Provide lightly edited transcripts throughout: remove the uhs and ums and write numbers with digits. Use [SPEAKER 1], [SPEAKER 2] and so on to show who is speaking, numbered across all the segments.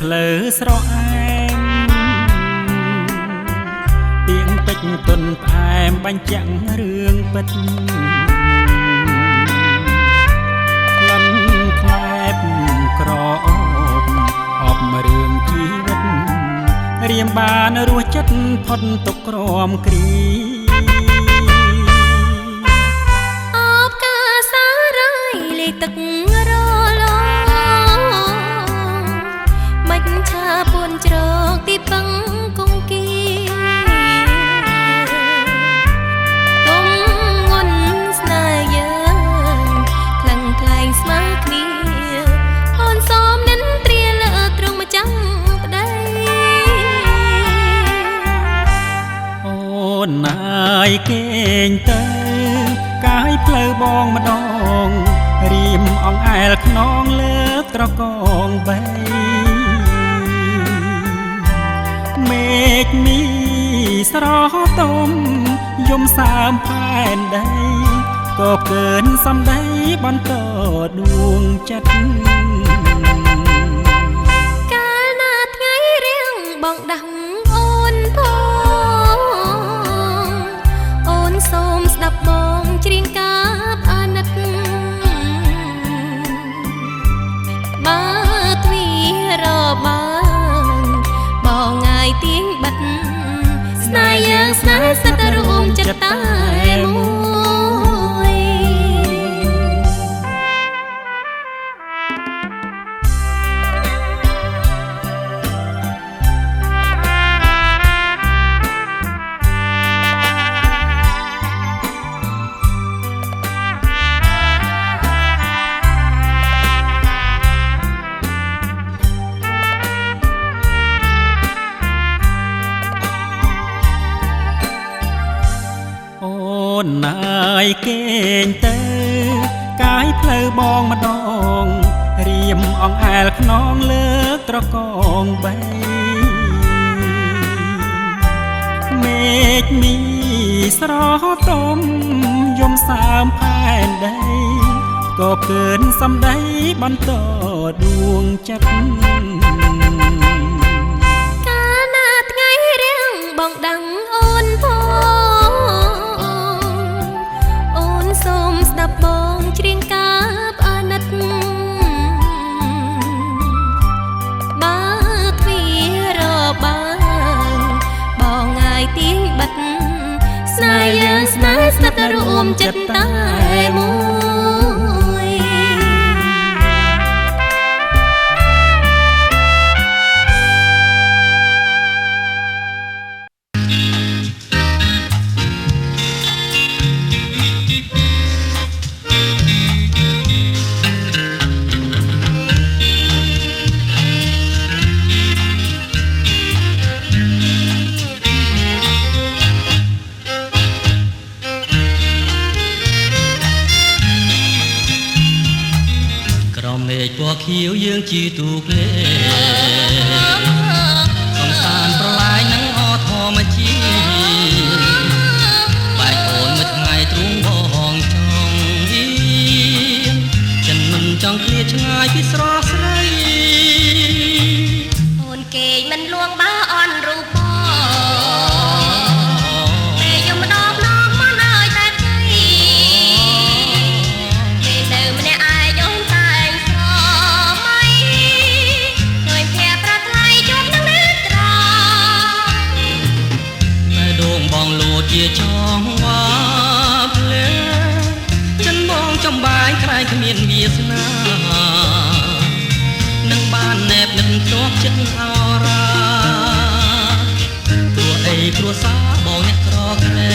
[SPEAKER 1] ភ្លើស្រអែមទៀងពេចទុនផ្អែមបញ្ជាក់រឿងពិតក្លិនខ្លែបក្រអូបអបរឿងជីវិតរៀមបានរស់ចិត្តផុតទុកក្រមគ្រី
[SPEAKER 2] អបកាសារៃលេទឹករលមិនឆាពួនជ្រកទីពឹងគង្គីទុំងន់ស្នេហ៍យើងខ្លាំងខ្លែងស្មើគ្នាអូនសូមនិនត្រាលើទ្រង់ម្ចាំងប្តី
[SPEAKER 1] អូនណាយគេងទៅកាយផ្លូវបងម្ដងរៀមអង្អែលខ្នងលើត្រកងបីមេឃមីស្រស់ទុំយំសើមផែនដីក៏កើនសំដីបន្តដួងចិត្ត
[SPEAKER 2] កាលណាថ្ងៃរៀងបងដាំងអូនផងអូនសូមស្ដាប់បងច្រៀងកាបអាណិតបើទ្វីរបាបងងាយទៀងបាត់ស្នេហ៍យើងស្នេហ៍សិតរួមចិត្តតែមួយ
[SPEAKER 1] អូនណាយគេងទៅកាយផ្លូវបងម្ដងរៀមអង្អែលខ្នងលើត្រកងបីមេឃមីស្រស់ទុំយំសើមផែនដីក៏កើនសំដីបន្តដួងចិត្ត
[SPEAKER 2] កាលណាថ្ងៃរៀងបងដាំងអូនផងអូនសូមស្ដាប់បងច្រៀងកាបអាណិតបើទ្វីរបាបងងាយទៀងបាត់ស្នេហ៍យើងស្នេហ៍ស្និទ្ធរួមចិត្តតែមួយ
[SPEAKER 3] មេឃពណ៌ខៀវយើងជាទូកលេសំសានប្រឡាយនឹងអធម្មជាតិបែកអូនមួយថ្ងៃទ្រូងបងចង់ចិនមិនចង់ឃ្លាតឆ្ងាយពីស្រស់ស្រី
[SPEAKER 2] អូនគេមិនលួងបើអន់រូបតែយំម្ដងមកឲ្យតែស្អីគេនៅម្នាក់ឯងអូនតែ
[SPEAKER 3] ជាចងវ៉ាភ្លេចិនបងចំបាយក្រែងគ្មានវាសនានឹងបានណែបនឹងជាប់ចិត្តអរាព្រោះអីគ្រួសារបងអ្នកក្រក្រៃ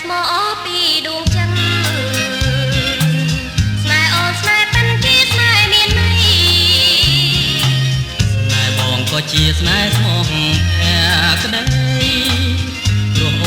[SPEAKER 2] ស្មោពីដួងចិត្តស្នេហ៍អូនស្នេហ៍ប៉ិនជាស្នេហ៍មានន័យ
[SPEAKER 3] ស្នេហ៍បងក៏ជាស្នេហ៍ស្មោះភក្តីព្រោះអូ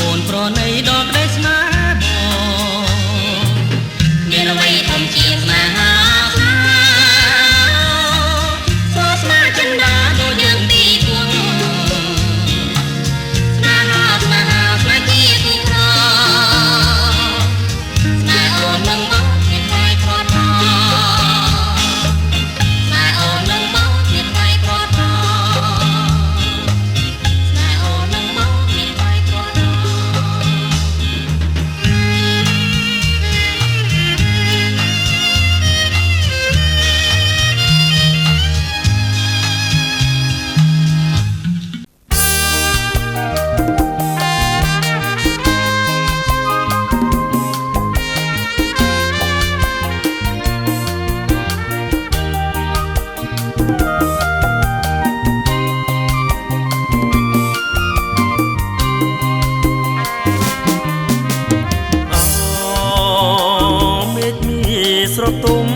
[SPEAKER 4] ស្រទុំ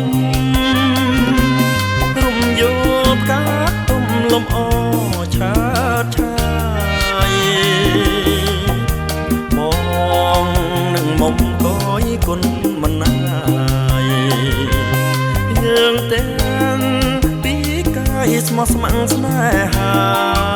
[SPEAKER 4] រំយោបកាទុំលំអឆាតឆាយបងនឹងមុំកយគុណមិនណាយយើងទាំងពីកាយស្មោះស្ម័គ្រស្នេហា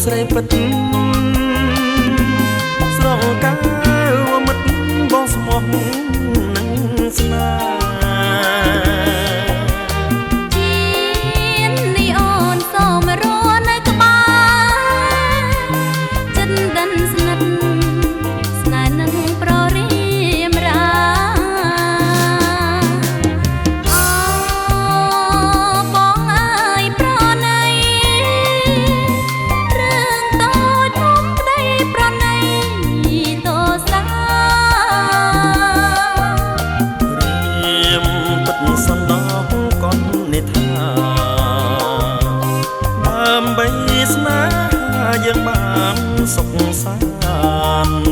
[SPEAKER 4] ស្រីពិតស្រងកាវមិត្តបងស្មោះនឹងស្នេហ៍
[SPEAKER 2] ជានេះអូនសូមរស់នៅក្បែរចិត្តដិនស្និទ្ធស្នេហ៍នឹងប្ររៀមរាបងអើយប្រណី
[SPEAKER 4] សណ្ដោះកននិថាដើម្បីស្នេហាយើងបានសុខសាន្ត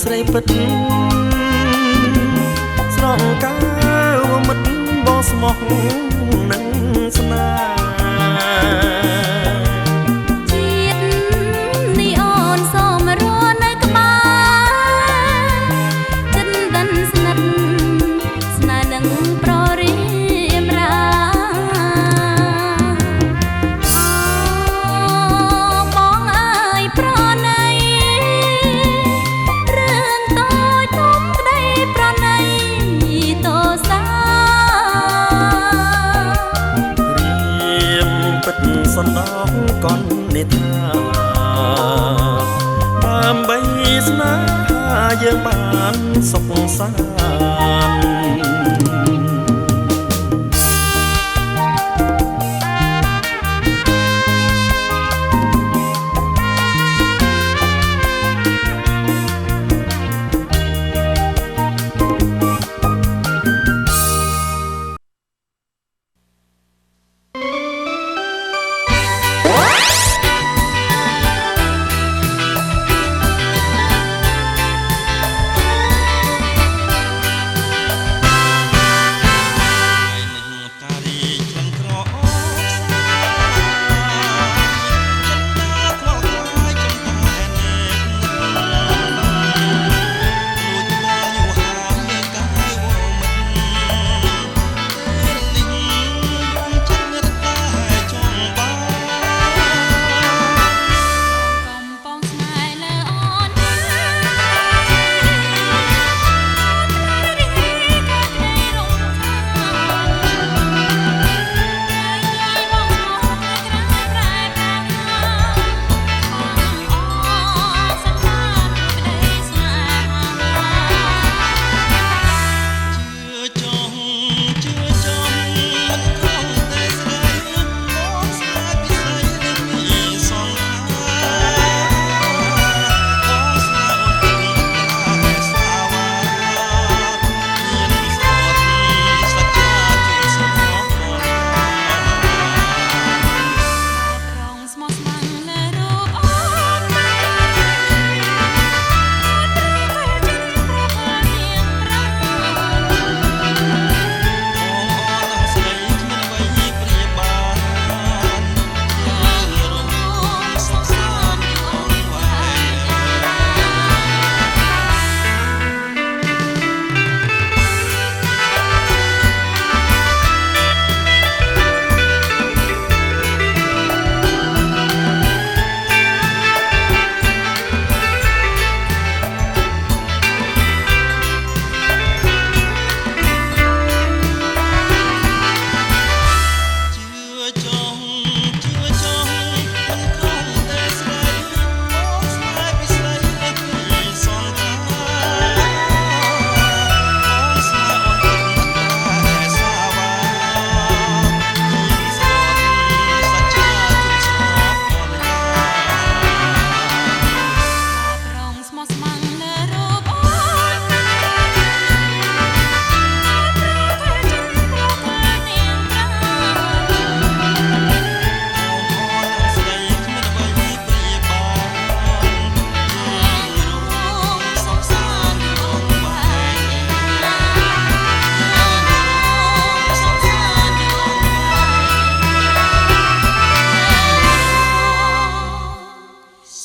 [SPEAKER 4] ស្រីពិតស្រងកាវមិត្តបងស្មោះនឹងស្នេហ៍
[SPEAKER 2] ជាតិនេះអូនសូមរស់នៅក្បែរចិត្តដិនស្និទ្ធស្នេហ៍នឹងប្ររៀមរាបងអើយប្រណី
[SPEAKER 4] សណ្ដោះកននិថាដើម្បីស្នេហាយើងបានសុខសាន្ត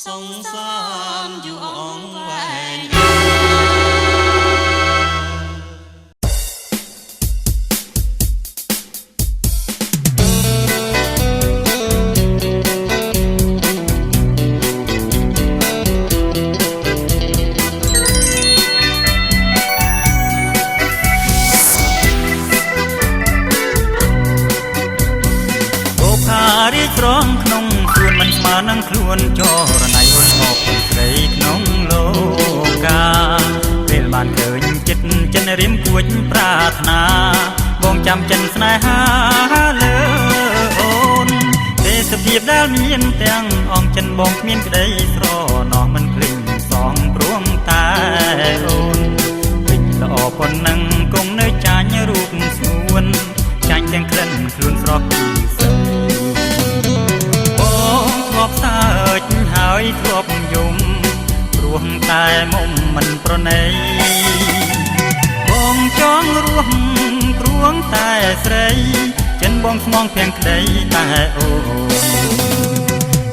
[SPEAKER 3] សងសំយូរអង្វែង
[SPEAKER 1] រីត្រង់ក្នុងខ្លួនមិនស្មើនឹងខ្លួនចរណៃអូនអបស្រីក្នុងលោកាពេលបានឃើញចិត្តចិនរៀមគួចប្រាថ្នាបងចាំចិនស្នេហាលើអូនទេសភាពដែលមានទាំងអងចិនបងគ្មានក្តីស្រណោះមិនភ្លេចសងព្រមតែអូនពេញល្អប៉ុណ្ណឹងគង់នៅចាញ់រូបស្ងួនចាញ់ទាំងក្លិនខ្លួនស្រស់ពីស្រីធ្លាប់សើចហើយធ្លាប់យំព្រោះតែមុំមិនប្រណីបងចង់រស់ព្រួងតែស្រីចិនបងស្មងភាំងក្តីតែអូន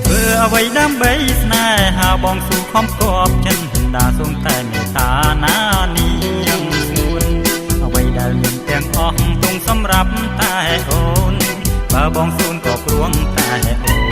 [SPEAKER 1] ធ្វើអ្វីដើម្បីស្នេហាបងស៊ូខំគប់ចិនដាសូមតែមេត្តាណានាងស្ងួនអ្វីដែលមានទាំងអស់ទងសម្រាប់តែអូនបើបងស៊ូនក៏ព្រួងតែអូន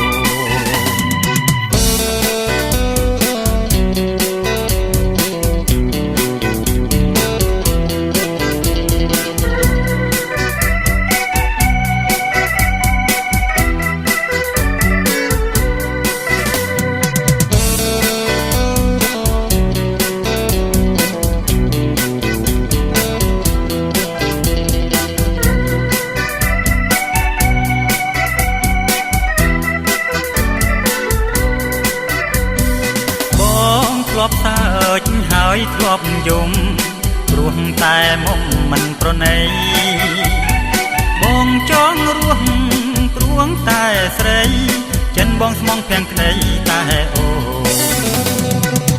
[SPEAKER 1] ធ្លាប់សើចហើយធ្លាប់យំព្រោះតែមុំមិនប្រណីបងចង់រស់ព្រួងតែស្រីចិនបងស្មងភាំងក្តីតែអូ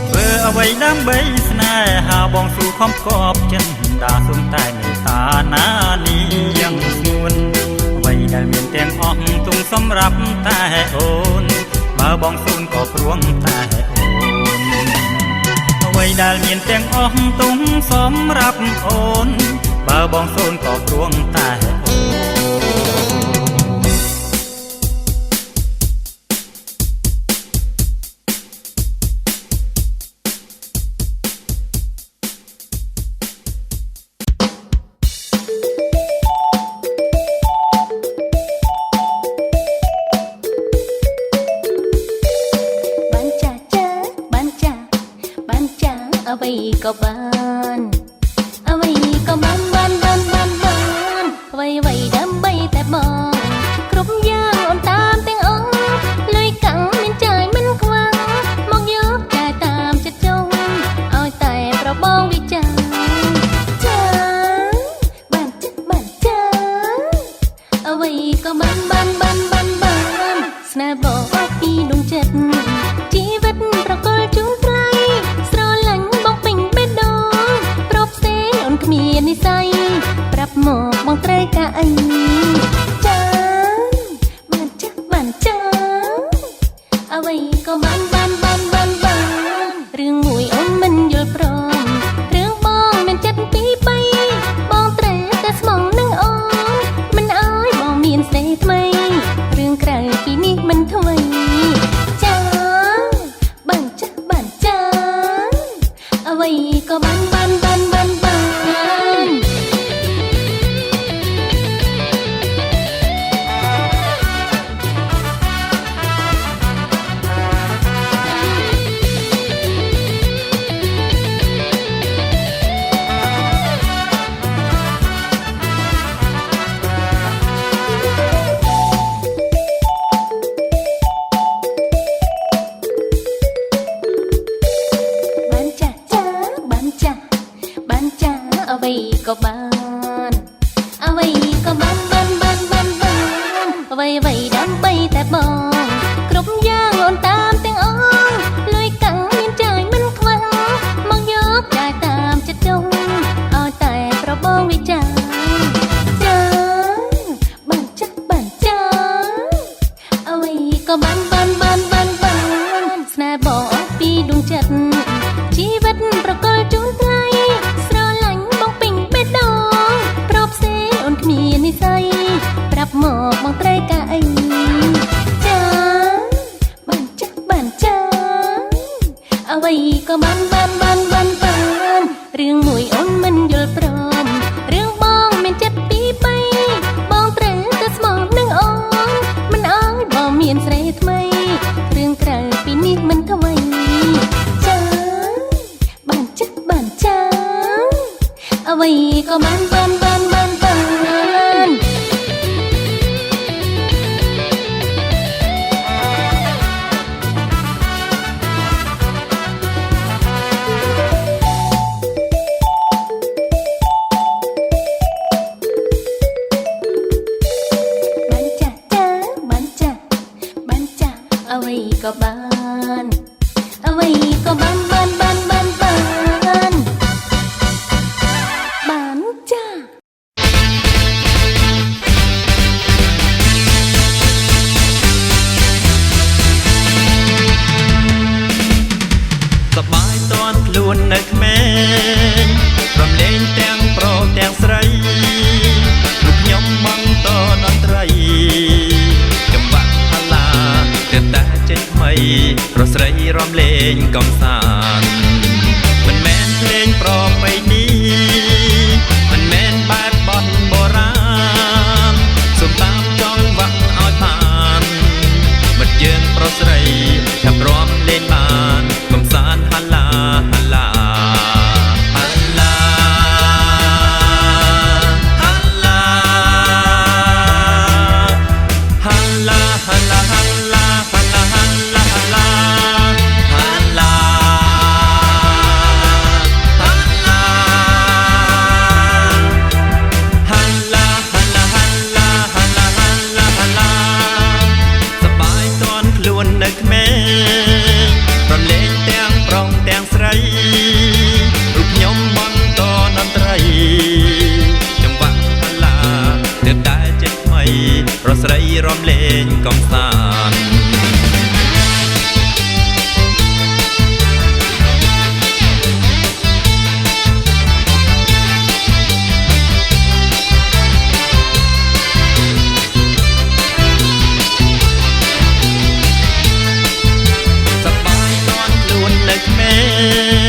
[SPEAKER 1] ធ្វើអ្វីដើម្បីស្នេហាបងស៊ូខំគប់ចិនដាសូមតែមេត្តាណានាងស្ងួនអ្វីដែលមានទាំងអស់ទងសម្រាប់តែអូនបើបងស៊ូនក៏ព្រួងតែអូនអ្វីដែលមានទាំងអស់ទងសម្រាប់អូនបើបងសូនក៏ព្រួងតែអូន
[SPEAKER 2] អ្វីក៏បានអ្វីក៏បានអ្វីដើម្បីតែបងគ្រប់យ៉ាងអូនតាមទាំងអស់លុយកាំងមានចាយមិនខ្វះមកយកតែតាមចិត្តចង់ឲ្យតែប្របងវិចារចាបានចាអ្វីក៏បានស្នេហ៍បងអស់ពីដួងចិត្តជីវិតប្រកល់ជូនថ្លៃស្រឡាញ់បងពេញបេះដូងប្រពសេអូនគ្មាននិស្ស័យប្រាប់មកបងត្រូវការអីចាបានចាអ្វីក៏បានរឿងមួយអូនមិនយល់ព្រមរឿងបងមានចិត្តពីរបីបងត្រូវតែស្មងនឹងអូនមិនអើយបងមានស្នេហ៍ថ្មីរឿងក្រៅពីនេះមិនថ្មីចាបានចាអ្វីក៏បានអ្វីក៏បានអ្វីក៏បានអ្វីដើម្បីតែបងគ្រប់យ៉ាងអូនតាមទាំងអស់លុយកាំងមានចាយមិនខ្វះមកយកតែតាមចិត្តចង់ឲ្យតែប្របងវិចារចាបានចាអ្វីក៏បានស្នេហ៍បង អ្វីក៏បានរឿងមួយអូនមិនយល់ព្រមរឿងបងមានចិត្តពីរបីបងត្រូវតែស្មោះនឹងអូនមិនអើយបងមានស្រីថ្មីរឿងក្រៅពីនេះមិនថ្មីចាបានចាអ្វីក៏បាន អ្វីក៏បានចា
[SPEAKER 4] សបាយតន់ខ្លួននៅក្មេងរំលែងទាំងប្រុសទាំងស្រីលោកខ្ញុំបងតតន្ត្រីចំបាក់ហឡាទើបតែចេញថ្មីរស្រីរំលែងកំសាន្តមិនមែនភ្លេងប្រពៃណីមិនមែនបែបបទបុរាណសូមតាមចង់វ៉ាក់ឲ្យបានមិត្តយើងប្រុសស្រីថាព្រមលេងបានកំសាន្តហឡារូបខ្ញុំបងតតន្ត្រីចំបាក់ហឡាទើបតែចេញថ្មីរស្រីរំលែងកំសាន្តសប្បាយតន់ខ្លួននៅក្មេង